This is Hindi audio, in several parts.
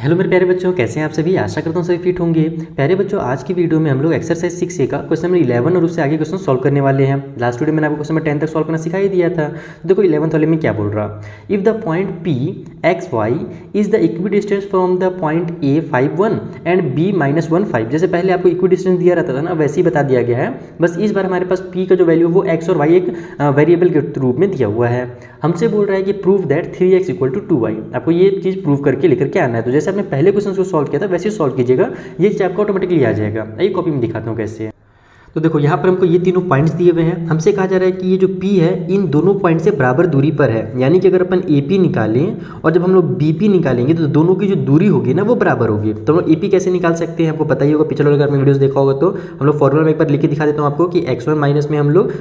हेलो मेरे प्यारे बच्चों, कैसे हैं आप सभी। आशा करता हूँ सभी फिट होंगे। प्यारे बच्चों, आज की वीडियो में हम लोग एक्सरसाइज 6A का क्वेश्चन नंबर 11 और उससे आगे क्वेश्चन सॉल्व करने वाले हैं। लास्ट वीडियो में मैंने आपको क्वेश्चन नंबर 10 तक सॉल्व करना सिखा ही दिया था। तो देखो 11th वाले में क्या बोल रहा, if the point P x y is the equidistant from the point A 5 1 and B -1 5। जैसे पहले आपको इक्वी डिस्टेंस दिया रहता था ना, वैसे ही बता दिया गया है। बस इस बार हमारे पास P का जो वैल्यू वो x और y एक वेरिएबल के रूप में दिया हुआ है। हमसे बोल रहा है कि प्रूव दैट 3x = 2y। आपको ये चीज़ प्रूव करके लेकर के आना है। तो जैसे आपने पहले क्वेश्चन को सॉल्व किया था वैसे ही सॉल्व कीजिएगा, ये चीज़ आपको ऑटोमेटिकली आ जाएगा। आइए कॉपी में दिखाता हूँ कैसे है। तो देखो यहाँ पर हमको ये तीनों पॉइंट्स दिए हुए हैं। हमसे कहा जा रहा है कि ये जो P है इन दोनों पॉइंट से बराबर दूरी पर है। यानी कि अगर अपन AP निकालें और जब हम लोग BP निकालेंगे तो दोनों की जो दूरी होगी ना वो बराबर होगी। तो हम लोग AP कैसे निकाल सकते हैं, आपको पता ही होगा। पिछले वाले अगर आपने वीडियोस देखा होगा तो हम लोग फॉर्मूला में एक बार लिख के दिखा देता हूँ आपको कि x1 माइनस में हम लोग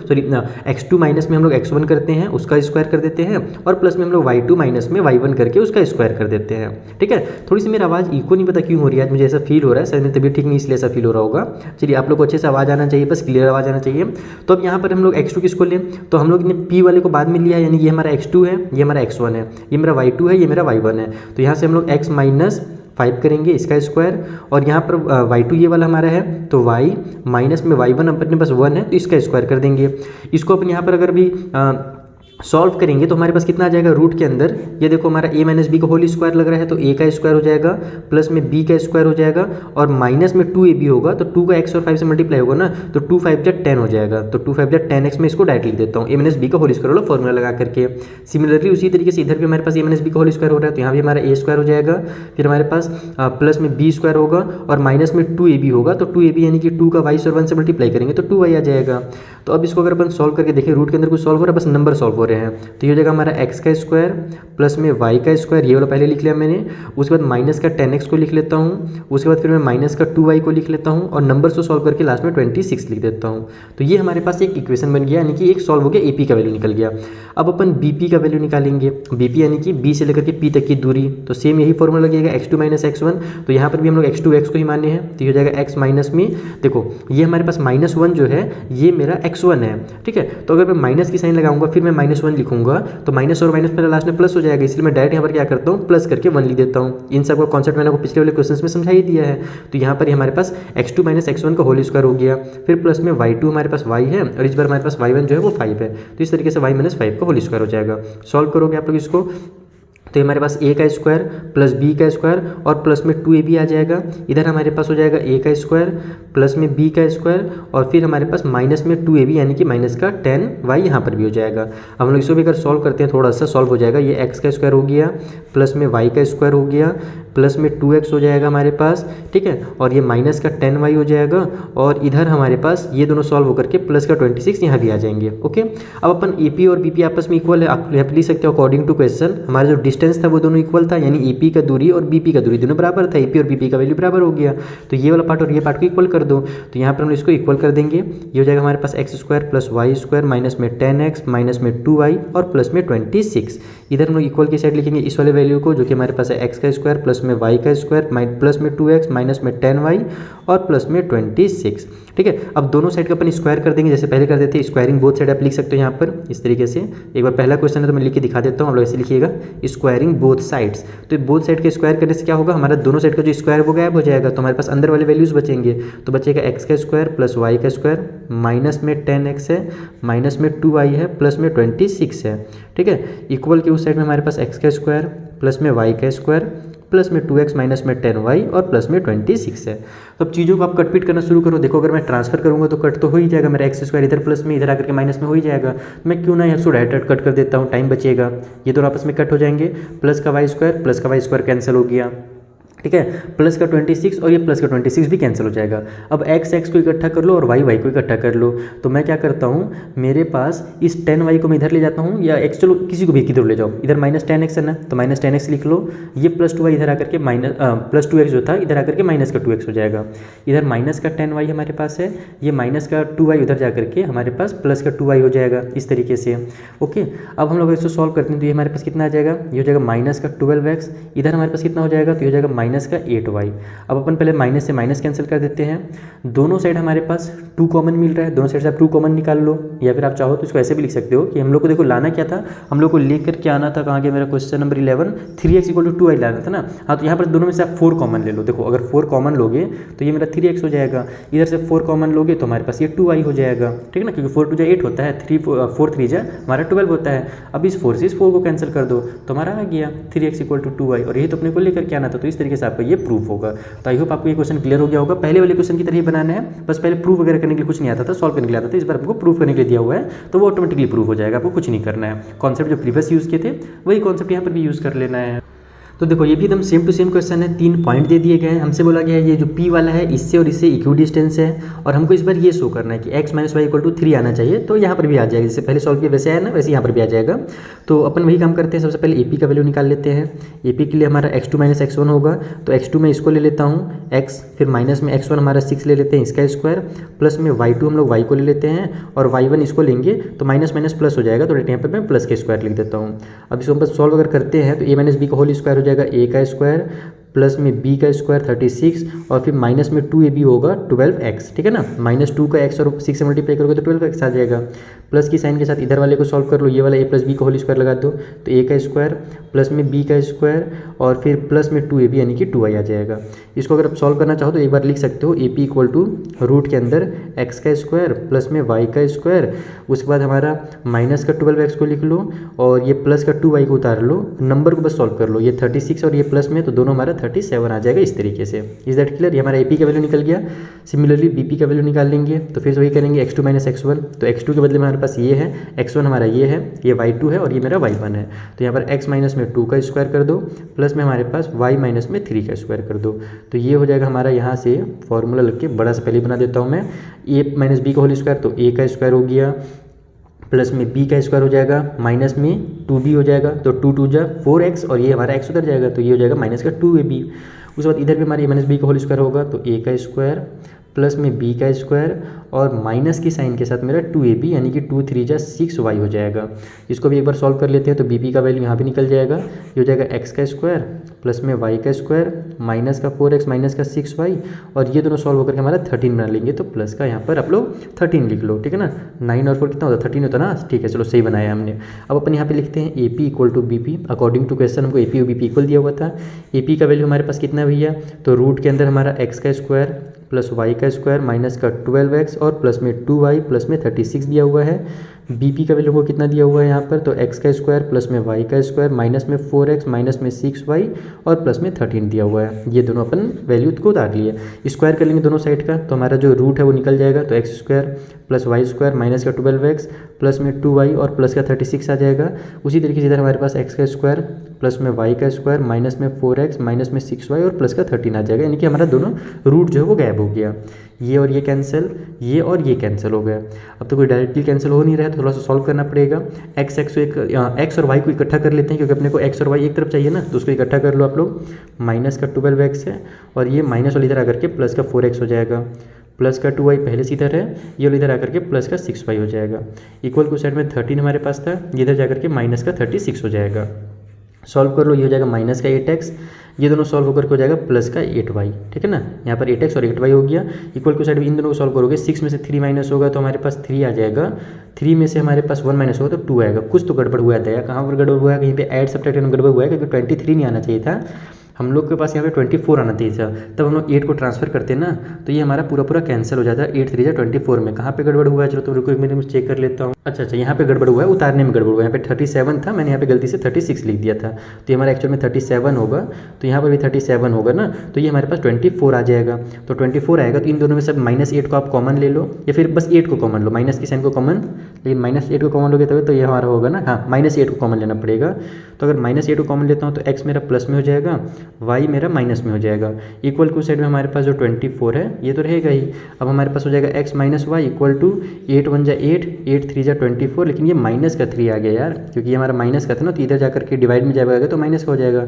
x2 माइनस में हम लोग x1 करते हैं, उसका स्क्वायर कर देते हैं, और प्लस में हम लोग y2 माइनस में y1 करके उसका स्क्वायर कर देते हैं। ठीक है, थोड़ी सी मेरी आवाज़ इको नहीं पता क्यों हो रही है आज, मुझे ऐसा फील हो रहा है। शायद मेरी तबीयत ठीक नहीं इसलिए ऐसा फील हो रहा होगा। चलिए, आप लोग को अच्छे से आवाज़ आना चाहिए, बस क्लियर आवाज़ आना चाहिए। तो अब यहाँ पर हम लोग x2 किसको लें, तो हम लोग ने P वाले को बाद में लिया है। यानी ये हमारा x2 है, ये हमारा x1 है, ये मेरा y2 है, ये मेरा y1 है। तो यहाँ से हम लोग x - 5 करेंगे, इसका स्क्वायर, और यहाँ पर y2 ये वाला हमारा है, तो y माइनस में y1 अपने पास 1 है तो इसका स्क्वायर कर देंगे। इसको अपन यहाँ पर अगर भी सॉल्व करेंगे तो हमारे पास कितना आ जाएगा रूट के अंदर। ये देखो हमारा a - b का होल स्क्वायर लग रहा है, तो a का स्क्वायर हो जाएगा, प्लस में b का स्क्वायर हो जाएगा, और माइनस में 2ab होगा। तो 2 का x और 5 से मल्टीप्लाई होगा ना, तो 2 5 जा 10 हो जाएगा। तो 2 5 जा 10x में इसको डायरेक्ट लिख देता हूँ, a - b का होल स्क्वायर वाला फॉर्मूला लगा करके। सिमिलरली उसी तरीके से इधर भी हमारे पास a - b का होल स्क्वायर हो रहा है, तो यहाँ भी हमारा a स्क्वायर हो जाएगा, फिर हमारे पास प्लस में b स्क्वायर होगा, और माइनस में 2ab होगा। तो 2ab यानी कि 2 का y और 1 से मल्टीप्लाई करेंगे तो 2y आ जाएगा। तो अब इसको अगर अपन सॉल्व करके देखें, रूट के अंदर कुछ सॉल्व हो रहा है, बस नंबर सॉल्व हो रहे हैं। तो ये हो जाएगा हमारा x का स्क्वायर प्लस में y का स्क्वायर, ये वाला पहले लिख लिया मैंने। उसके बाद माइनस का 10x को लिख लेता हूँ, उसके बाद फिर मैं माइनस का 2y को लिख लेता हूँ, और नंबर को सॉल्व करके लास्ट में 26 लिख देता हूँ। तो ये हमारे पास एक इक्वेशन बन गया, यानी कि एक सॉल्व हो गया, AP का वैल्यू निकल गया। अब अपन BP का वैल्यू निकालेंगे। BP यानी कि B से लेकर के P तक की दूरी, तो सेम यही फॉर्मूला लगेगा, x2 - x1। तो यहाँ पर भी हम लोग x2 x को ही माने हैं, तो ये हो जाएगा x माइनस में, देखो ये हमारे पास -1 जो है ये मेरा x1 है। ठीक है, तो अगर मैं माइनस की साइन लगाऊंगा फिर मैं -1 लिखूंगा, तो माइनस और माइनस मेरा लास्ट में प्लस हो जाएगा, इसलिए मैं डायरेक्ट यहाँ पर क्या करता हूँ, प्लस करके 1 लिख देता हूँ। इन सब का कॉन्सेप्ट मैंने आपको पिछले वाले क्वेश्चन में समझा ही दिया है। तो यहाँ पर हमारे पास x2 - x1 का होल स्क्वायर हो गया, फिर प्लस में y2 हमारे पास y है, और इस बार हमारे पास y1 जो है वो 5 है। तो इस तरीके से y - 5 का होल स्क्वायर हो जाएगा। सॉल्व करोगे आप लोग इसको, तो हमारे पास a का स्क्वायर प्लस b का स्क्वायर और प्लस में 2ab आ जाएगा। इधर हमारे पास हो जाएगा a का स्क्वायर प्लस में b का स्क्वायर, और फिर हमारे पास माइनस में 2ab यानी कि माइनस का 10y यहाँ पर भी हो जाएगा। अब हम लोग इसको भी अगर सॉल्व करते हैं, थोड़ा सा सॉल्व हो जाएगा। ये x का स्क्वायर हो गया, प्लस में y का स्क्वायर हो गया, प्लस में 2x हो जाएगा हमारे पास। ठीक है, और ये माइनस का 10y हो जाएगा, और इधर हमारे पास ये दोनों सॉल्व होकर के प्लस का 26 यहाँ भी आ जाएंगे। ओके, अब अपन AP और BP आपस में इक्वल है, आप यहाँ पर लिख सकते हो अकॉर्डिंग टू क्वेश्चन। हमारा जो डिस्टेंस था वो दोनों इक्वल था, यानी AP का दूरी और BP का दूरी दोनों बराबर था। AP और BP का वैल्यू बराबर हो गया, तो ये वाला पार्ट और ये पार्ट को इक्वल कर दो। तो यहाँ पर हम इसको इक्वल कर देंगे। ये हो जाएगा हमारे पास x square plus y square minus में 10x माइनस में 2y और प्लस में 26। इधर हम लोग इक्वल की साइड लिखेंगे इस वाले वैल्यू को, जो कि हमारे पास है x का स्क्वायर प्लस में y का स्क्वायर प्लस में 2x माइनस में 10y और प्लस में 26। ठीक है, अब दोनों साइड का अपन स्क्वायर कर देंगे, जैसे पहले कर देते हैं। स्क्वायरिंग बोथ साइड आप लिख सकते हो यहाँ पर इस तरीके से। एक बार पहला क्वेश्चन है तो मैं लिख के दिखा देता हूँ, आप लोग ऐसे लिखिएगा, स्क्वायरिंग बोथ साइड्स। तो बोथ साइड के स्क्वायर करने से क्या होगा, हमारा दोनों साइड का जो स्क्वायर वो गायब हो जाएगा, तो हमारे पास अंदर वाले वैल्यूज बचेंगे। तो बचेगा x का स्क्वायर प्लस y का स्क्वायर माइनस में 10x है, माइनस में 2y है, प्लस में 26 है। ठीक है, इक्वल के उस साइड में हमारे पास x का स्क्वायर प्लस में y का स्क्वायर प्लस में 2x माइनस में 10y और प्लस में 26 है। तो अब चीज़ों को आप कटपीट करना शुरू करो। देखो अगर मैं ट्रांसफर करूँगा तो कट तो हो ही जाएगा, मेरा x स्क्वायर इधर प्लस में इधर आकर के माइनस में हो ही जाएगा। मैं क्यों ना इसको डायरेक्ट कट कर देता हूँ, टाइम बचेगा। ये दोनों आपस में कट हो जाएंगे, प्लस का y स्क्वायर प्लस का y स्क्वायर कैंसिल हो गया। ठीक है, प्लस का 26 और ये प्लस का 26 भी कैंसिल हो जाएगा। अब x को इकट्ठा कर लो और y को इकट्ठा कर लो। तो मैं क्या करता हूँ, मेरे पास इस 10y को मैं इधर ले जाता हूँ, या x चलो किसी को भी किधर ले जाओ, इधर -10x है ना, तो -10x लिख लो। ये प्लस 2y इधर आकर के प्लस 2x जो था इधर आकर के माइनस का 2x हो जाएगा। इधर माइनस का 10y हमारे पास है, ये माइनस का 2y उधर जा करके हमारे पास प्लस का 2y हो जाएगा इस तरीके से। ओके, अब हम लोग इसको सॉल्व करते हैं तो ये हमारे पास कितना आ जाएगा, ये हो जाएगा माइनस का 12x। इधर हमारे पास कितना हो जाएगा, तो ये हो जाएगा माइनस का 8y। अब अपन पहले माइनस से माइनस कैंसिल कर देते हैं, दोनों साइड हमारे पास 2 कॉमन मिल रहा है, दोनों साइड से आप 2 कॉमन निकाल लो, या फिर आप चाहो तो इसको ऐसे भी लिख सकते हो कि हम लोग को देखो लाना क्या था, हम लोग को लेकर के आना था, कहाँ गया मेरा क्वेश्चन नंबर 11, 3x = 2y लाना था ना। हाँ, तो यहाँ पर दोनों में से आप 4 कॉमन ले लो। देखो अगर 4 कॉमन लोगे तो ये मेरा 3x हो जाएगा, इधर से 4 कॉमन लोगे तो हमारे पास ये 2y हो जाएगा, ठीक है ना, क्योंकि 4 2 8 होता है, 4 3 हमारा 12 होता है। अब इस 4 से इस 4 को कैंसिल कर दो तो हमारा आ गया 3x = 2y, और यही तो अपने को लेकर के आना था। तो इस तरीके से आपका ये प्रूफ होगा। तो आई होप आपको ये क्वेश्चन क्लियर हो गया होगा। पहले वाले क्वेश्चन की तरह ही बनाना है, बस पहले प्रूफ वगैरह करने के लिए कुछ नहीं आता था, सॉल्व करने के लिए आता था। इस बार आपको प्रूफ करने के लिए दिया हुआ है तो वो ऑटोमेटिकली प्रूफ हो जाएगा, आपको कुछ नहीं करना है। कॉन्सेप्ट जो प्रीवियस यूज़ किए थे वही कॉन्सेप्ट यहाँ पर भी यूज़ कर लेना है। तो देखो ये भी एकदम सेम टू सेम क्वेश्चन है, 3 पॉइंट दे दिए गए हैं। हमसे बोला गया है ये जो P वाला है इससे और इससे इक्वी डिस्टेंस है, और हमको इस बार ये शो करना है कि x - y = 3 आना चाहिए। तो यहाँ पर भी आ जाएगा, जैसे पहले सॉल्व किया वैसे आया ना, वैसे यहाँ पर भी आ जाएगा। तो अपन वही काम करते हैं, सबसे पहले AP का वैल्यू निकाल लेते हैं। AP के लिए हमारा x2 - x1 होगा, तो x2 में इसको ले लेता हूँ x, फिर माइनस में x1 हमारा 6 ले लेते हैं इसका स्क्वायर, प्लस में y2 हम लोग y को ले लेते हैं, और y1 इसको लेंगे तो माइनस माइनस प्लस हो जाएगा, तो यहाँ पर मैं प्लस के स्क्वायर लिख देता हूँ। अब इसको हम बस सॉल्व अगर करते हैं तो a - b का होल स्क्वायर हो जाएगा, a का स्क्वायर प्लस में b का स्क्वायर 36, और फिर माइनस में 2ab होगा 12x, ठीक है ना। -2 का x और 6 से मल्टीप्लाई करोगे तो 12x आ जाएगा। प्लस की साइन के साथ इधर वाले को सॉल्व कर लो, ये वाला a + b का होल स्क्वायर लगा दो, तो a का स्क्वायर प्लस में b का स्क्वायर और फिर प्लस में 2ab यानी कि 2y आ जाएगा। इसको अगर आप सॉल्व करना चाहो तो एक बार लिख सकते हो AP = रूट के अंदर x का स्क्वायर प्लस में y का स्क्वायर, उसके बाद हमारा माइनस का 12x को लिख लो और ये प्लस का 2y को उतार लो, नंबर को बस सॉल्व कर लो। ये 36 और ये प्लस में तो दोनों हमारा 37 आ जाएगा इस तरीके से। Is that clear? ये हमारा AP का वैल्यू निकल गया। सिमिलरली BP का वैल्यू निकाल लेंगे, तो फिर वही करेंगे x2 - x1, तो x2 के बदले में हमारे पास ये है, x1 हमारा ये है, ये y2 है और ये मेरा y1 है। तो यहाँ पर x माइनस में 2 का स्क्वायर कर दो, प्लस में हमारे पास y माइनस में 3 का स्क्वायर कर दो, तो ये हो जाएगा हमारा। यहाँ से फॉर्मूला लग के बड़ा सा पहले बना देता हूँ मैं, a - b का होल स्क्वायर, तो a का स्क्वायर हो गया, प्लस में b का स्क्वायर हो जाएगा, माइनस में 2b हो जाएगा, तो 2 2 जा 4x और ये हमारा x उधर जाएगा, तो ये हो जाएगा माइनस का 2ab। उसके बाद इधर भी हमारे a - b का होल स्क्वायर होगा, तो a का स्क्वायर प्लस में b का स्क्वायर और माइनस की साइन के साथ मेरा 2ab यानी कि 2 3 जा 6y हो जाएगा। इसको भी एक बार सॉल्व कर लेते हैं, तो bp का वैल्यू यहाँ पे निकल जाएगा, ये हो जाएगा x का स्क्वायर प्लस में y का स्क्वायर माइनस का 4x माइनस का 6y, और ये दोनों सॉल्व होकर के हमारा 13 बना लेंगे, तो प्लस का यहाँ पर आप लोग 13 लिख लो, ठीक है ना। 9 और 4 कितना होता है? 13 होता ना, ठीक है, चलो सही बनाया हमने। अब अपन यहाँ पे लिखते हैं AP = BP। According to question हमको AP और BP इक्वल दिया हुआ था। AP का वैल्यू हमारे पास कितना भैया, तो रूट के अंदर हमारा x का स्क्वायर प्लस y का स्क्वायर माइनस का 12x और प्लस में 2y प्लस में 36 दिया हुआ है। BP का वैल्यू को कितना दिया हुआ है यहाँ पर, तो x का स्क्वायर प्लस में y का स्क्वायर माइनस में 4x माइनस में 6y और प्लस में 13 दिया हुआ है। ये दोनों अपन वैल्यू को उतार लिए, स्क्वायर कर लेंगे दोनों साइड का, तो हमारा जो रूट है वो निकल जाएगा, तो x square plus y square minus का 12x प्लस में 2y और प्लस का 36 आ जाएगा। उसी तरीके से इधर हमारे पास x का स्क्वायर प्लस में y का स्क्वायर माइनस में 4x माइनस में 6y और प्लस का 13 आ जाएगा, यानी कि हमारा दोनों रूट जो है वो गायब हो गया। ये और ये कैंसिल, ये और ये कैंसिल हो गया। अब तो कोई डायरेक्टली कैंसिल हो नहीं रहा है, तो थोड़ा सा सॉल्व करना पड़ेगा। x और y को इकट्ठा कर लेते हैं, क्योंकि अपने को x और y एक तरफ चाहिए ना, तो उसको इकट्ठा कर लो आप लोग। माइनस का 12x है और ये माइनस वाली इधर आकर के प्लस का 4x हो जाएगा, प्लस का 2y पहले से इधर है, ये वाला इधर आकर के प्लस का 6y हो जाएगा। इक्वल को साइड में 13 हमारे पास था, ये इधर जाकर के माइनस का 36 हो जाएगा। सॉल्व कर लो, ये हो जाएगा माइनस का 8x, ये दोनों सॉल्व होकर के हो जाएगा प्लस का 8y, ठीक है ना। यहाँ पर 8x और 8y हो गया। इक्वल को साइड में इन दोनों को सॉल्व करोगे, 6 में से 3 माइनस होगा तो हमारे पास 3 आ जाएगा, 3 में से हमारे पास 1 माइनस होगा तो 2 आएगा। कुछ तो गड़बड़ हुआ था, कहाँ पर गड़बड़ हुआ है, कहीं पे ऐड सब्ट्रैक्ट में गड़बड़ हुआ है, क्योंकि 23 नहीं आना चाहिए था, हम लोग के पास यहाँ पे 24 आना चाहिए था। तब हम लोग 8 को ट्रांसफर करते हैं ना, तो ये हमारा पूरा कैंसिल हो जाता है। 8 3 जा 24 में कहाँ पे गड़बड़ हुआ है, चलो तो रुको एक मिनट में चेक कर लेता हूँ। अच्छा, यहाँ पे गड़बड़ हुआ है, उतारने में गड़बड़ हुआ है। यहाँ पे 37 था, मैंने यहाँ पे गलती से 36 लिख दिया था, तो ये हमारा एक्चुअल में 37 होगा, तो यहाँ पर भी 37 होगा ना, तो ये हमारे पास 24 आ जाएगा। तो 24 आएगा, तो इन दोनों में से -8 को आप कॉमन ले लो, या फिर बस 8 को कॉमन लो, माइनस की साइन को कॉमन, लेकिन -8 को कॉमन लोगे तभी तो ये हमारा होगा ना, हाँ -8 को कॉमन लेना पड़ेगा। तो अगर -8 को कॉमन लेता हूँ तो x मेरा प्लस में हो जाएगा, y मेरा माइनस में हो जाएगा। इक्वल टू साइड में हमारे पास जो 24 है ये तो रहेगा ही। अब हमारे पास हो जाएगा x minus Y equal to 8 1 जा 8, 8 3 जा 24, लेकिन ये माइनस का 3 आ गया यार, क्योंकि ये हमारा माइनस का था ना, तो इधर जाकर के डिवाइड में जाएगा तो माइनस का हो जाएगा।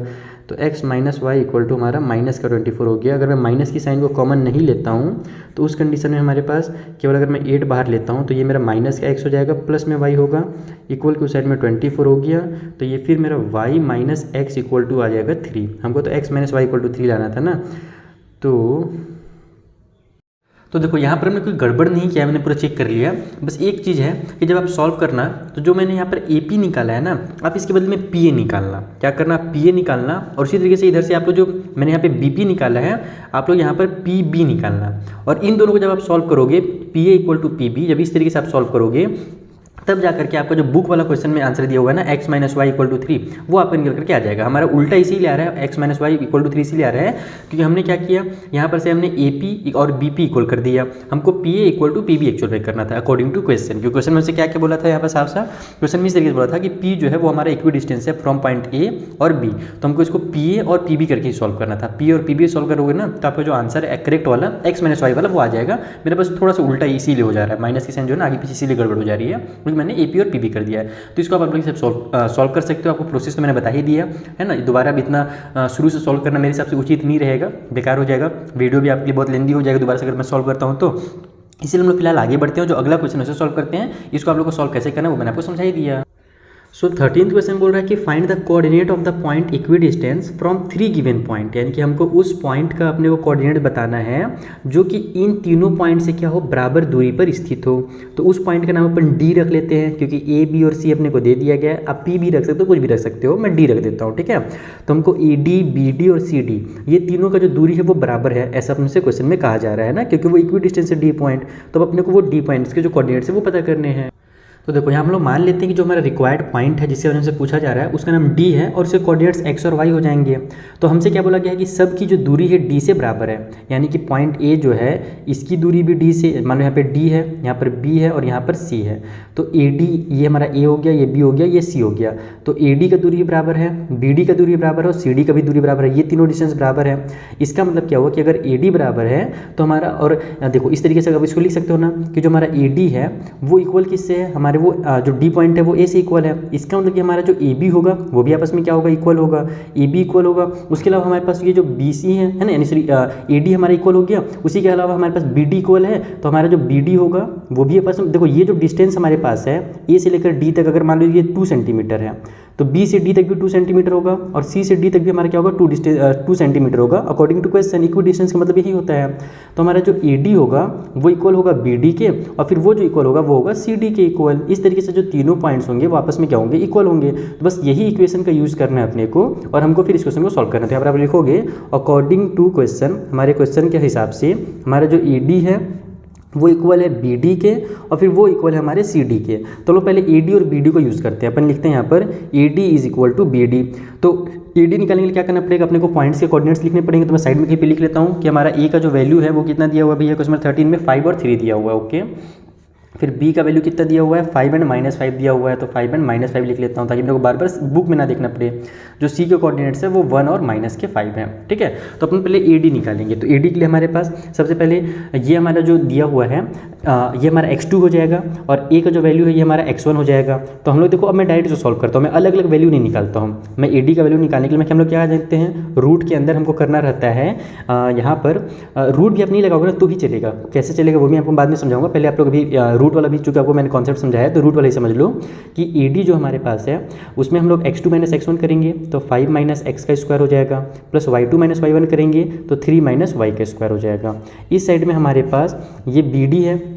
तो x minus Y equal to हमारा माइनस का 24 हो गया। अगर मैं माइनस की साइन को कॉमन नहीं लेता हूँ तो उस कंडीशन में हमारे पास केवल अगर मैं 8 बाहर लेता हूँ तो ये मेरा माइनस का x हो जाएगा, प्लस में y होगा, इक्वल की साइड में 24 हो गया, तो ये फिर मेरा y minus X equal to आ जाएगा 3। हमको तो x minus Y equal to 3 लाना था ना। तो देखो यहाँ पर हमने कोई गड़बड़ नहीं किया, मैंने पूरा चेक कर लिया। बस एक चीज़ है कि जब आप सॉल्व करना तो जो मैंने यहाँ पर AP निकाला है ना, आप इसके बदले में PA निकालना। क्या करना, PA निकालना, और उसी तरीके से इधर से आप लोग जो मैंने यहाँ पे BP निकाला है, आप लोग यहाँ पर PB निकालना। और इन दोनों को जब आप सॉल्व करोगे PA इक्वल टू PB, जब इस तरीके से आप सॉल्व करोगे तब जा करके आपका जो बुक वाला क्वेश्चन में आंसर दिया हुआ है ना x minus Y equal to 3, वो आपका निकल करके आ जाएगा। हमारा उल्टा इसीलिए आ रहा है, x minus Y equal to 3 इसीलिए आ रहा है क्योंकि हमने क्या किया, यहाँ पर से हमने AP और BP इक्वल कर दिया। हमको PA equal to PB actual में करना था अकॉर्डिंग टू क्वेश्चन। क्योंकि क्वेश्चन में से क्या क्या बोला था यहाँ पर साफ साफ क्वेश्चन में इस तरीके से बोला था कि P जो है वो हमारा इक्वी डिस्टेंस है फ्रॉम पॉइंट A और B, तो हमको इसको PA और PB करके सॉल्व करना था। P और PB सॉल्व करोगे ना तो आपका जो आंसर है करेक्ट वाला x माइनस वाई वाला वो आ जाएगा। मेरे पास थोड़ा सा उल्टा इसीलिए हो जा रहा है, माइनस की साइन जो है ना आगे पीछे इसीलिए गड़बड़ हो जा रही है क्योंकि मैंने AP और PB कर दिया है। तो इसको आप लोग सब सॉल्व कर सकते हो। आपको प्रोसेस तो मैंने बता ही दिया है ना, दोबारा अब इतना शुरू से सॉल्व करना मेरे हिसाब से उचित नहीं रहेगा, बेकार हो जाएगा, वीडियो भी आपके लिए बहुत लेंदी हो जाएगा दोबारा से अगर मैं सॉल्व करता हूँ तो। इसीलिए हम लोग फिलहाल आगे बढ़ते हैं, जो अगला क्वेश्चन उसे सॉल्व करते हैं। इसको आप लोग को सॉल्व कैसे करना है वो मैंने आपको समझा ही दिया। सो 13th क्वेश्चन बोल रहा है कि find the coordinate of the point equi distance from 3 given point, यानी कि हमको उस पॉइंट का अपने को कोऑर्डिनेट बताना है जो कि इन तीनों पॉइंट से क्या हो, बराबर दूरी पर स्थित हो। तो उस पॉइंट का नाम अपन D रख लेते हैं क्योंकि A B और C अपने को दे दिया गया है। आप P भी रख सकते हो, कुछ भी रख सकते हो, मैं D रख देता हूँ, ठीक है। तो हमको AD BD और CD ये तीनों का जो दूरी है वो बराबर है, ऐसा अपने से क्वेश्चन में कहा जा रहा है ना, क्योंकि वो इक्वी डिस्टेंस है D पॉइंट, तो अपने को वो D पॉइंट्स के जो कोऑर्डिनेट्स है वो पता करने हैं। तो देखो यहाँ हम लोग मान लेते हैं कि जो हमारा रिक्वायर्ड पॉइंट है जिससे हमसे पूछा जा रहा है उसका नाम D है और उसके कोऑर्डिनेट्स x और y हो जाएंगे। तो हमसे क्या बोला गया है कि सब की जो दूरी है D से बराबर है, यानी कि पॉइंट A जो है इसकी दूरी भी D से, मान लो यहाँ पे D है, यहाँ पर B है और यहाँ पर C है। तो AD ये हमारा A हो गया, ये B हो गया, ये C हो गया। तो AD का दूरी बराबर है, BD का दूरी बराबर है और CD का भी दूरी बराबर है, ये तीनों डिस्टेंस बराबर है। इसका मतलब क्या हुआ कि अगर AD बराबर है तो हमारा, और देखो इस तरीके से अगर इसको लिख सकते हो ना कि जो हमारा AD है वो इक्वल किससे है, हमारे वो जो D पॉइंट है वो A से इक्वल है। इसका मतलब कि हमारा जो AB होगा वो भी आपस में क्या होगा, इक्वल होगा, AB इक्वल होगा। उसके अलावा हमारे पास ये जो BC है ना, यानी सॉरी AD हमारा इक्वल हो गया। उसी के अलावा हमारे पास BD इक्वल है, तो हमारा जो BD होगा वो भी आपस में, देखो ये जो डिस्टेंस हमारे पास है A से लेकर D तक, अगर मान लो ये 2 सेंटीमीटर है तो B से D तक भी 2 सेंटीमीटर होगा और C से D तक भी हमारा क्या होगा 2 सेंटीमीटर होगा according to question. Equidistant का मतलब यही होता है। तो हमारा जो AD होगा वो इक्वल होगा BD के और फिर वो जो इक्वल होगा वो होगा CD के इक्वल। इस तरीके से जो तीनों पॉइंट्स होंगे वो आपस में क्या होंगे, इक्वल होंगे। तो बस यही इक्वेशन का यूज़ करना है अपने को और हमको फिर इस क्वेश्चन को सॉल्व करना है। तो यहाँ पर आप लिखोगे अकॉर्डिंग टू क्वेश्चन, हमारे क्वेश्चन के हिसाब से हमारा जो AD है वो इक्वल है BD के और फिर वो इक्वल है हमारे CD के। तो लो पहले AD और BD को यूज़ करते हैं। अपन लिखते हैं यहाँ पर AD is equal to BD। तो AD निकालने के लिए क्या करना पड़ेगा, अपने को पॉइंट्स के कोऑर्डिनेट्स लिखने पड़ेंगे। तो मैं साइड में कहीं पे लिख लेता हूँ कि हमारा A का जो वैल्यू है वो कितना दिया हुआ है भैया क्वेश्चन 13 में 5 और 3 दिया हुआ है, ओके। फिर B का वैल्यू कितना दिया हुआ है 5 एंड -5 दिया हुआ है, तो 5 एंड -5 लिख लेता हूँ ताकि मेरे को बार बार बुक में ना देखना पड़े। जो C के कोऑर्डिनेट्स है वो 1 और -5 है, ठीक है। तो अपन पहले AD निकालेंगे। तो AD के लिए हमारे पास सबसे पहले ये हमारा जो दिया हुआ है ये हमारा x2 हो जाएगा और A का जो वैल्यू है ये हमारा x1 हो जाएगा। तो हम लोग देखो अब मैं डायरेक्ट जो सॉल्व करता हूँ, मैं अलग अलग वैल्यू नहीं निकालता हूँ। मैं AD का वैल्यू निकालने के लिए हम लोग क्या जानते हैं, रूट के अंदर हमको करना रहता है। यहाँ पर रूट भी आप नहीं लगाओगे ना तो भी चलेगा, कैसे चलेगा वो भी आपको बाद में समझाऊंगा। पहले आप लोग अभी रूट वाला भी चूँकि आपको मैंने कॉन्सेप्ट समझाया तो रूट वाला ही समझ लो कि AD जो हमारे पास है उसमें हम लोग x2 - x1 करेंगे तो 5 - x का स्क्वायर हो जाएगा, प्लस y2 - y1 करेंगे तो 3 - y का स्क्वायर हो जाएगा। इस साइड में हमारे पास ये BD है,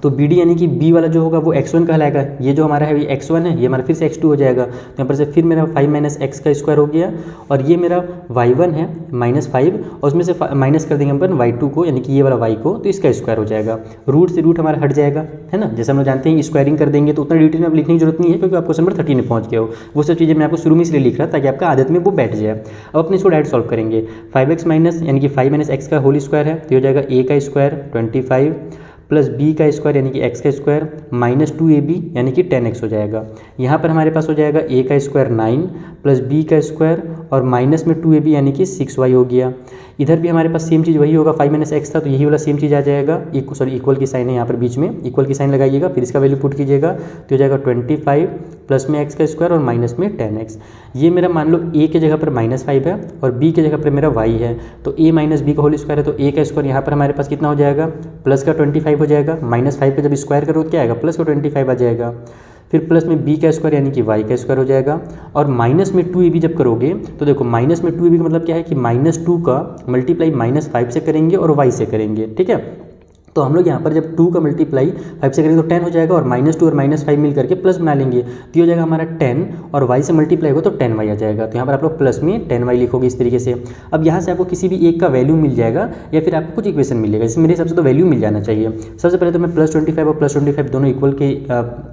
तो BD यानी कि B वाला जो होगा वो x1 कहलाएगा। ये जो हमारा है ये x1 है, ये हमारा फिर से x2 हो जाएगा। तो यहाँ पर से फिर मेरा 5 - x का स्क्वायर हो गया और ये मेरा y1 है -5 और उसमें से माइनस कर देंगे अपन y2 को, यानी कि ये वाला y को, तो इसका स्क्वायर हो जाएगा। रूट से रूट हमारा हट जाएगा, है ना। जैसे हम लोग जानते हैं स्क्वायरिंग कर देंगे तो उतना डिटेल में अब लिखने की जरूरत नहीं है क्योंकि आप क्वेश्चन नंबर 13 में पहुँच गए हो। वो सब चीज़ें मैं आपको शुरू में इसलिए लिख रहा ताकि आपका आदत में वो बैठ जाए। अब अपने इसको डायरेक्ट सॉल्व करेंगे। 5x माइनस यानी कि 5 - x का होल स्क्वायर है तो हो जाएगा A का स्क्वायर 25 प्लस B का स्क्वायर यानी कि x का स्क्वायर -2AB यानी कि 10x हो जाएगा। यहाँ पर हमारे पास हो जाएगा A का स्क्वायर 9 प्लस B का स्क्वायर और माइनस में 2AB यानी कि 6y हो गया। इधर भी हमारे पास सेम चीज़ वही होगा, 5 - x था तो यही वाला सेम चीज़ आ जाएगा। इक्वल की साइन है यहाँ पर बीच में, इक्वल की साइन लगाइएगा फिर इसका वैल्यू पुट कीजिएगा तो हो जाएगा 25 प्लस में x का स्क्वायर और माइनस में 10x। ये मेरा मान लो A के जगह पर -5 है और B के जगह पर मेरा y है, तो A - B का होल स्क्वायर है तो A का स्क्वायर यहाँ पर हमारे पास कितना हो जाएगा, प्लस का 25 हो जाएगा। -5 पे जब स्क्वायर करो तो क्या आएगा, प्लस का 25 आ जाएगा। फिर प्लस में b का स्क्वायर यानी कि y का स्क्वायर हो जाएगा, और माइनस में 2ab जब करोगे तो देखो माइनस में 2ab का मतलब क्या है कि -2 का मल्टीप्लाई -5 से करेंगे और y से करेंगे, ठीक है। तो हम लोग यहाँ पर जब 2 का मल्टीप्लाई 5 से करेंगे तो 10 हो जाएगा, और -2 और -5 मिल करके प्लस बना लेंगे तो ये हो जाएगा हमारा 10, और y से मल्टीप्लाई होगा तो 10y आ जाएगा। तो यहाँ पर आप लोग प्लस में 10y लिखोगे इस तरीके से। अब यहाँ से आपको किसी भी एक का वैल्यू मिल जाएगा या फिर आपको कुछ इक्वेशन मिलेगा, इसमें मेरे हिसाब से तो वैल्यू मिल जाना चाहिए। सबसे पहले तो मैं +25 और +25 दोनों इक्वल के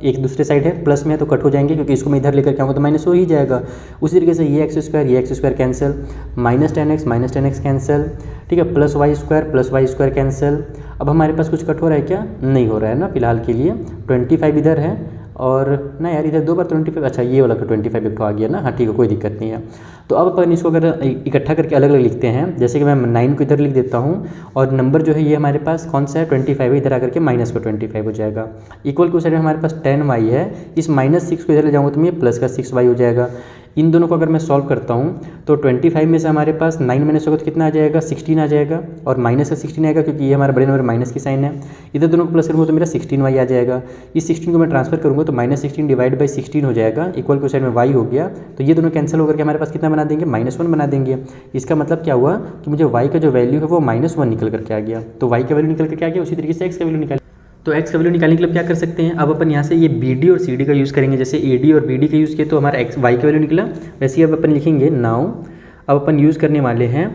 एक दूसरे साइड है, प्लस में तो कट हो जाएंगे क्योंकि इसको मैं इधर लेकर के आऊँगा तो माइनस हो ही जाएगा। उसी तरीके से ये x² कैंसिल, -10x कैंसिल, ठीक है, +y² कैंसिल। अब हमारे पास कुछ कट हो रहा है क्या? नहीं हो रहा है ना फिलहाल के लिए। 25 इधर है, और ना यार इधर 2 बार 25, अच्छा ये वाला 25 एक आ गया ना, हाँ ठीक है कोई दिक्कत नहीं है। तो अब अपन इसको अगर इकट्ठा करके अलग अलग लिखते हैं, जैसे कि मैं 9 को इधर लिख देता हूँ, और नंबर जो है ये हमारे पास कौन सा है 25 है, इधर आकर के -25 हो जाएगा। इक्वल के उस साइड में हमारे पास 10y है, इस -6 को इधर ले जाऊँगा तो ये प्लस का 6y हो जाएगा। इन दोनों को अगर मैं सॉल्व करता हूँ तो 25 में से हमारे पास 9 माइनस होगा तो कितना आ जाएगा 16 आ जाएगा, और माइनस का 16 आएगा क्योंकि ये हमारा बड़े नंबर माइनस की साइन है। इधर दोनों को प्लस करूँगा तो मेरा 16y आ जाएगा। इस 16 को मैं ट्रांसफर करूँगा तो -16 डिवाइड बाई 16 हो जाएगा, इक्वल के साइड में y हो गया। तो ये दोनों कैंसिल होकर के हमारे पास कितना बना देंगे -1 बना देंगे। इसका मतलब क्या हुआ कि मुझे y का जो वैल्यू है वो -1 निकल करके आ गया। तो y का वैल्यू निकल करके आ गया, उसी तरीके से x का वैल्यू निकाल। तो x का वैल्यू निकालने के लिए क्या कर सकते हैं, अब अपन यहाँ से ये BD और CD का यूज़ करेंगे। जैसे AD और BD का यूज़ किया तो हमारा y का वैल्यू निकला, वैसे ही अब अपन लिखेंगे नाउ। अब अपन यूज़ करने वाले हैं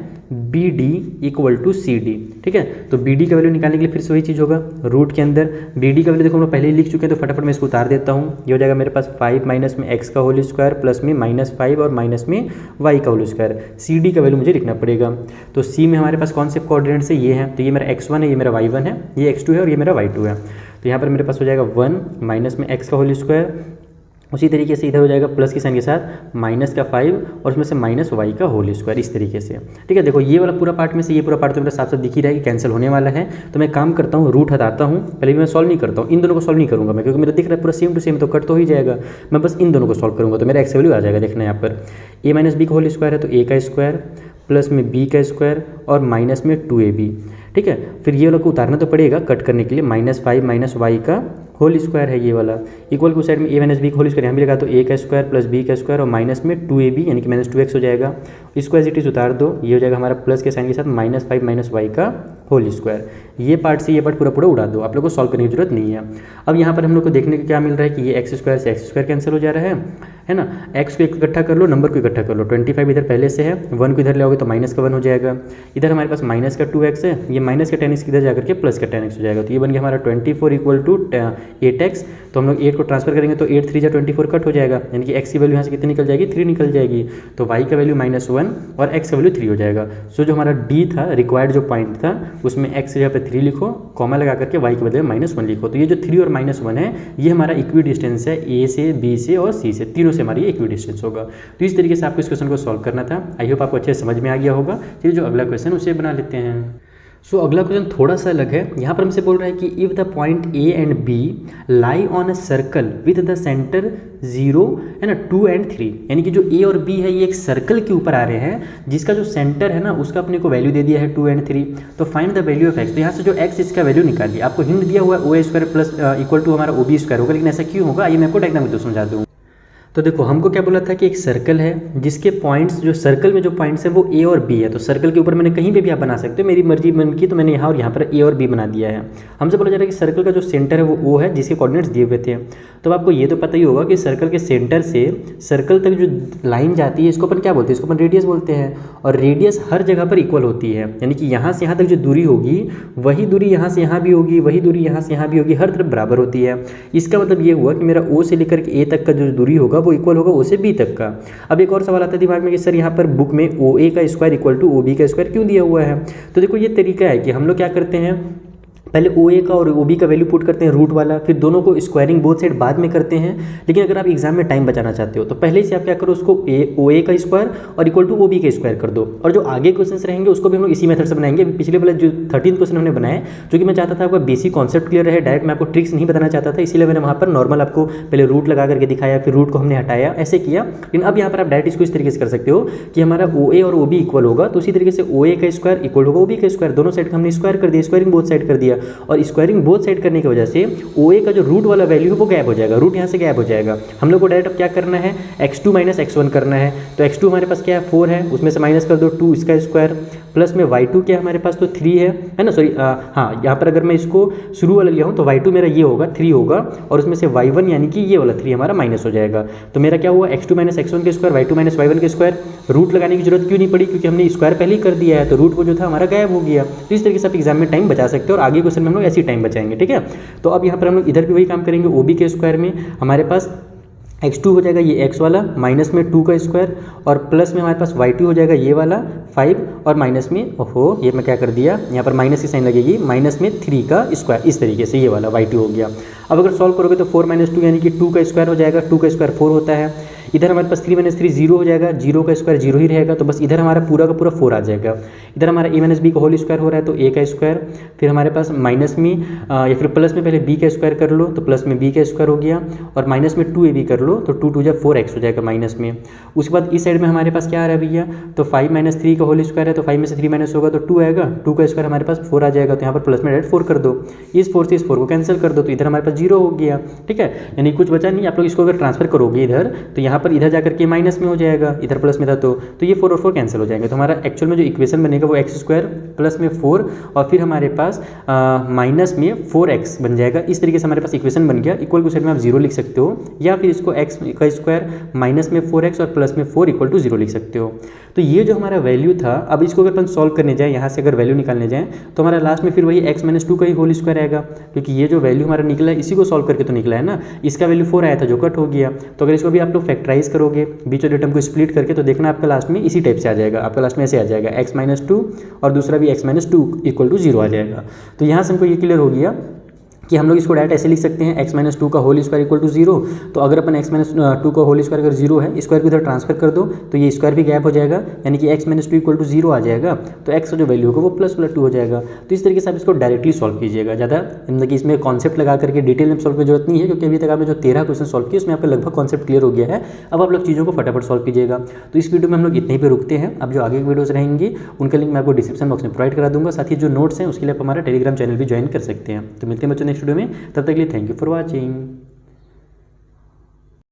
BD = CD, ठीक है। तो BD का वैल्यू निकालने के लिए फिर से वही चीज़ होगा, रूट के अंदर BD का वैल्यू देखो हम लोग पहले ही लिख चुके हैं, तो फटाफट मैं इसको उतार देता हूँ। ये हो जाएगा मेरे पास 5 माइनस में x का होल स्क्वायर प्लस में -5 और माइनस में y का होल स्क्वायर। CD का वैल्यू मुझे लिखना पड़ेगा। तो C में हमारे पास कौन से कोऑर्डिनेट्स है, ये है, तो ये मेरा x1 है, ये मेरा y1 है, ये x2 है और ये मेरा y2 है। तो यहाँ पर मेरे पास हो जाएगा 1 माइनस में x का होल स्क्वायर, उसी तरीके से इधर हो जाएगा प्लस की साइन के साथ माइनस का 5 और उसमें से -y का होल स्क्वायर, इस तरीके से, ठीक है। देखो ये वाला पूरा पार्ट में से ये पूरा पार्ट तो मेरा साफ साफ दिख ही रहा है कि कैंसिल होने वाला है। तो मैं काम करता हूँ, रूट हटाता हूँ, पहले भी मैं सॉल्व नहीं करता हूँ, इन दोनों को सॉल्व नहीं करूँगा मैं, क्योंकि मेरा दिख रहा है पूरा सेम टू सेम, तो कट तो ही जाएगा। मैं बस इन दोनों को सॉल्व करूँगा तो मेरा x वैल्यू आ जाएगा। देखना यहाँ पर a - b का होल स्क्वायर है तो a का स्क्वायर प्लस में b का स्क्वायर और माइनस में 2ab, ठीक है। फिर ये वाला को उतारना तो पड़ेगा कट करने के लिए, -5 - y का होल स्क्वायर है ये वाला, इक्वल को साइड में a - b का होल स्क्वायर यहाँ भी लगा तो a का स्क्वायर प्लस b का स्क्वायर और माइनस में 2ab यानी कि -2x हो जाएगा। इसको एज इट इज उतार दो, ये हो जाएगा हमारा प्लस के साइन के साथ -5 - y का होल स्क्वायर। ये पार्ट से ये पार्ट पूरा उड़ा दो, आप लोग को सॉल्व करने की जरूरत नहीं है। अब यहाँ पर हम लोग को देखने को क्या मिल रहा है कि ये x² से x² कैंसिल हो जा रहा है ना। x को इकट्ठा कर लो, नंबर को इकट्ठा कर लो, 25 इधर पहले से है, 1 को इधर ले आओगे तो माइनस का 1 हो जाएगा। इधर हमारे पास माइनस का 2x है, ये माइनस का 10x इधर जाकर के प्लस का 10x हो जाएगा। तो ये बन गया हमारा 24 = 8x। तो हम लोग 8 को ट्रांसफर करेंगे तो 8 3 जा 24 कट हो जाएगा, यानी कि x की वैल्यू यहाँ से कितनी निकल जाएगी 3 निकल जाएगी। तो y का वैल्यू -1 और x का वैल्यू 3 हो जाएगा। सो जो हमारा D था, रिक्वायर्ड जो पॉइंट था, उसमें x की जगह पे 3 लिखो, कॉमा लगा करके y के बदले में -1 लिखो। तो ये जो 3 और -1 है ये हमारा इक्वी डिस्टेंस है, A से B से और C से, तीनों से हमारी इक्वी डिस्टेंस होगा। तो इस तरीके से आपको इस क्वेश्चन को सॉल्व करना था। आई होप आपको अच्छे से समझ में आ गया होगा। चलिए जो अगला क्वेश्चन उसे बना लेते हैं। अगला क्वेश्चन थोड़ा सा अलग है। यहाँ पर हमसे बोल रहा है कि if the point A and B lie on a circle with the centre 0 है ना 2 and 3, यानी कि जो A और B है ये एक सर्कल के ऊपर आ रहे हैं, जिसका जो सेंटर है ना उसका अपने को वैल्यू दे दिया है 2 and 3। तो find the value of x। तो यहाँ से जो x इसका वैल्यू निकालिए। आपको हिंट दिया हुआ है OA² प्लस इक्वल टू हमारा OB² होगा, लेकिन ऐसा क्यों होगा ये मैं आपको डायग्राम में तो समझा दूँ। तो देखो हमको क्या बोला था कि एक सर्कल है जिसके पॉइंट्स, जो सर्कल में जो पॉइंट्स हैं वो A और B है। तो सर्कल के ऊपर मैंने कहीं पे भी आप बना सकते हो, मेरी मर्जी मन की, तो मैंने यहाँ और यहाँ पर A और B बना दिया है। हमसे बोला जा रहा है कि सर्कल का जो सेंटर है वो O है, जिसके कोऑर्डिनेट्स दिए हुए थे। तो आपको ये तो पता ही होगा कि सर्कल के सेंटर से सर्कल तक जो लाइन जाती है इसको अपन क्या बोलते हैं, इसको अपन रेडियस बोलते हैं। और रेडियस हर जगह पर इक्वल होती है, यानी कि यहाँ से यहाँ तक जो दूरी होगी वही दूरी यहाँ से यहाँ भी होगी, वही दूरी यहाँ से यहाँ भी होगी, हर तरफ बराबर होती है। इसका मतलब ये हुआ कि मेरा O से लेकर के A तक का जो दूरी होगा वो इक्वल होगा O से B तक का। अब एक और सवाल आता है दिमाग में कि सर यहाँ पर बुक में OA का स्क्वायर इक्वल टू OB का स्क्वायर क्यों दिया हुआ है। तो देखो ये तरीका है कि हम लोग क्या करते हैं, पहले OA का और OB का वैल्यू पुट करते हैं रूट वाला, फिर दोनों को स्क्वायरिंग बोथ साइड बाद में करते हैं। लेकिन अगर आप एग्जाम में टाइम बचाना चाहते हो तो पहले से आप क्या करो, उसको OA का स्क्वायर और इक्वल टू OB का स्क्वायर कर दो। और जो आगे क्वेश्चंस रहेंगे उसको भी हम लोग इसी मेथड से बनाएंगे। पिछले वाला जो 13 क्वेश्चन हमने बनाया, जो कि मैं चाहता था आपका बेसिक कॉन्सेप्ट क्लियर रहे, डायरेक्ट मैं आपको ट्रिक्स नहीं बताना चाहता था, इसीलिए मैंने वहाँ पर नॉर्मल आपको पहले रूट लगा करके दिखाया, फिर रूट को हमने हटाया, ऐसे किया। लेकिन अब यहाँ पर आप डायरेक्ट इसको इस तरीके से कर सकते हो कि हमारा OA और OB इक्वल होगा, तो उसी तरीके से OA का स्क्वायर इक्वल होगा OB का स्क्वायर, दोनों साइड का हमने स्क्वायर कर दिया, स्क्वायरिंग बोथ साइड कर दिया। और स्क्वायरिंग बोथ साइड करने की वजह से ओ ए का जो रूट वाला वैल्यू है वो गैप हो जाएगा, रूट यहाँ से गैप हो जाएगा। हम लोग को डायरेक्ट अब क्या करना है, x2 माइनस x1 करना है। तो x2 हमारे पास क्या है 4 है, उसमें से माइनस कर दो 2 इसका स्क्वायर, प्लस में y2 क्या है हमारे पास तो 3 है ना, सॉरी हाँ यहाँ पर अगर मैं इसको शुरू वाला लिया हूँ तो y2 मेरा ये होगा 3 होगा, और उसमें से y1 यानी कि ये वाला 3 हमारा माइनस हो जाएगा। तो मेरा क्या हुआ x2 माइनस x1 के स्क्वायर, y2 माइनस y1 के स्क्वायर। रूट लगाने की जरूरत क्यों नहीं पड़ी, क्योंकि हमने स्क्वायर पहले ही कर दिया है, तो रूट वो जो था हमारा गायब हो गया। तो इस तरीके से आप एग्जाम में टाइम बचा सकते हो और आगे क्वेश्चन में हम लोग ऐसी टाइम बचाएंगे, ठीक है। तो अब यहाँ पर हम लोग इधर भी वही काम करेंगे, OB के स्क्वायर में हमारे पास x2 हो जाएगा ये x वाला, माइनस में 2 का स्क्वायर, और प्लस में हमारे पास y2 हो जाएगा ये वाला 5, और माइनस में ओहो ये मैं क्या कर दिया, यहाँ पर माइनस की साइन लगेगी, माइनस में 3 का स्क्वायर, इस तरीके से ये वाला y2 हो गया। अब अगर सॉल्व करोगे तो 4 माइनस 2 यानी कि 2 का स्क्वायर हो जाएगा, 2 का स्क्वायर 4 होता है। इधर हमारे पास 3 माइनस 3 जीरो हो जाएगा, जीरो का स्क्वायर जीरो ही रहेगा, तो बस इधर हमारा पूरा का पूरा 4 आ जाएगा। इधर हमारा a माइनस बी का होल स्क्वायर हो रहा है तो a का स्क्वायर, फिर हमारे पास माइनस में या फिर प्लस में पहले b का स्क्वायर कर लो तो प्लस में b का स्क्वायर हो गया, और माइनस में 2ab कर लो तो 2 2 जा 4x हो जाएगा माइनस में। उसके बाद इस साइड में हमारे पास क्या आ रहा है भैया, तो 5 माइनस 3 का होल स्क्वायर है, तो 5 में से 3 माइनस होगा तो 2 आएगा, 2 का स्क्वायर हमारे पास 4 आ जाएगा, तो यहाँ पर प्लस में डायरेक्ट 4 कर दो, इस 4 से इस 4 को कैंसिल कर दो, तो इधर हमारे पास 0 हो गया, ठीक है, यानी कुछ बचा नहीं। आप लोग इसको अगर ट्रांसफर करोगे इधर तो यहाँ पर इधर जाकर के माइनस में हो जाएगा, इधर प्लस में था तो ये 4 और 4 कैंसिल हो जाएंगे। तो हमारा एक्चुअल में जो इक्वेशन बनेगा वो x स्क्वायर प्लस में 4 और फिर हमारे पास माइनस में 4x बन जाएगा। इस तरीके से हमारे पास इक्वेशन बन गया। इक्वल टू साइड में आप 0 लिख सकते हो, या फिर इसको x का स्क्वायर माइनस में 4x और प्लस में 4 इक्वल टू 0 लिख सकते हो। तो ये जो हमारा वैल्यू था, अब इसको अगर अपन सॉल्व करने जाए, यहाँ से अगर वैल्यू निकालने जाए तो हमारा लास्ट में फिर वही x माइनस 2 का ही होल स्क्वायर आएगा, क्योंकि ये जो वैल्यू हमारा निकला है इसी को सॉल्व करके तो निकला है ना। इसका वैल्यू 4 आया था जो कट हो गया, तो अगर इसको भी आप लोग फैक्टराइज करोगे बीच वाले टर्म को स्प्लिट करके तो देखना आपका लास्ट में इसी टाइप से आ जाएगा, आपका लास्ट में ऐसे आ जाएगा x माइनस 2 और दूसरा भी x माइनस 2 इक्वल टू 0 आ जाएगा। तो यहाँ से हमको ये क्लियर हो गया कि हम लोग इसको डायरेक्ट ऐसे लिख सकते हैं x माइनस 2 का होल स्क्वायर इक्वल टू 0। तो अगर अपन x माइनस 2 का होल स्क्वायर अगर 0 है, स्क्वायर को इधर ट्रांसफर कर दो तो ये स्क्वायर भी गैप हो जाएगा, यानी कि x माइनस 2 इक्वल टू 0 आ जाएगा, तो x का जो वैल्यू होगा वो प्लस वाला 2 हो जाएगा। तो इस तरीके से आप इसको डायरेक्टली सॉल्व कीजिएगा, ज़्यादा मतलब कि इसमें कॉन्सेप्ट लगा करके डिटेल में सॉल्व की जरूरत नहीं है, क्योंकि अभी तक आपने जो 13 क्वेश्चन सॉल्व किए उसमें आपका लगभग कॉन्सेप्ट क्लियर हो गया है। अब आप लोग चीज़ों को फटाफट सॉल्व कीजिएगा। तो इस वीडियो में हम लोग इतने पे रुकते हैं। अब जो आगे की वीडियोज़ रहेंगी उनका लिंक मैं आपको डिस्क्रिप्शन बॉक्स में प्रोवाइड करा दूंगा, साथ ही जो नोट्स हैं उसके लिए आप हमारा टेलीग्राम चैनल भी ज्वाइन कर सकते हैं। तो मिलते हैं बच्चों नेक्स्ट वीडियो में, तब तक के लिए थैंक यू फॉर वॉचिंग।